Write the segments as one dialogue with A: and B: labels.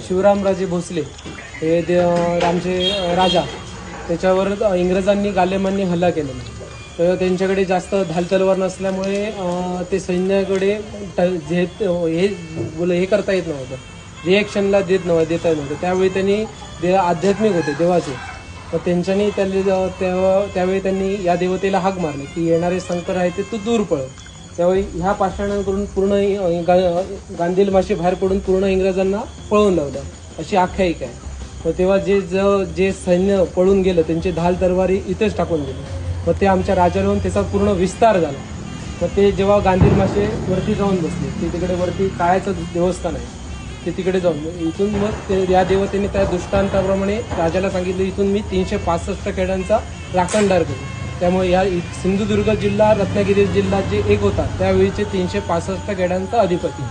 A: शिवरामराजे भोसले हे आमचे राजा, त्याच्यावर इंग्रजांनी गालेमांनी हल्ला केलेला. तर त्यांच्याकडे जास्त ढाल तलवार नसल्यामुळे ते सैन्याकडे हे करता येत नव्हतं, रिॲक्शनला देता येत नव्हतं. त्यावेळी त्यांनी आध्यात्मिक होते देवाचे, तर त्यांच्यानी त्यावेळी त्यांनी या देवतेला हाक मारली की येणारे संकट आहे ते तू दूर पळ. त्यावेळी ह्या पाषाणाकडून पूर्ण गांधील माशी बाहेर पडून पूर्ण इंग्रजांना पळवून लावलं, अशी आख्यायिका आहे. मग तेव्हा जे सैन्य पळून गेलं त्यांचे ढाल तलवारी इथेच टाकून गेले. मग ते आमच्या राजाला त्याचा पूर्ण विस्तार झाला. मग ते जेव्हा गांधील मासे वरती जाऊन बसले, ते तिकडे वरती काळ्याचं देवस्थान आहे, ते तिकडे जाऊन इथून मग ते या देवतेने त्या दृष्टांताप्रमाणे राजाला सांगितलं इथून मी 365 खेड्यांचा राखणदार करू. त्यामुळे या सिंधुदुर्ग जिल्हा रत्नागिरी जिल्हा जे एक होता त्यावेळीचे 365 खेड्यांचा अधिपती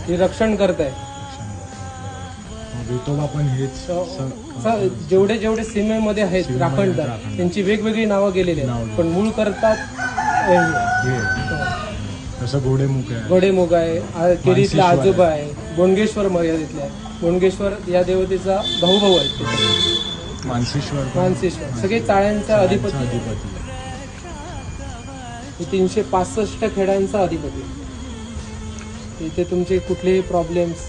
A: हे रक्षण करत आहे. जेवढे सीमेमध्ये आहेत राखणदार त्यांची वेगवेगळी नावं गेलेली आहेत, पण मूळ करतात घोडेमुग आहे, केरीतला आजोबा आहे, बोणगेश्वर मर्यादितला आहे. बोणगेश्वर या देवतेचा भाऊ आहे, मानसेश्वर सगळे चाळ्यांचा अधिपती, 365 खेड्यांचा अधिपती. इथे तुमचे कुठलेही प्रॉब्लेम्स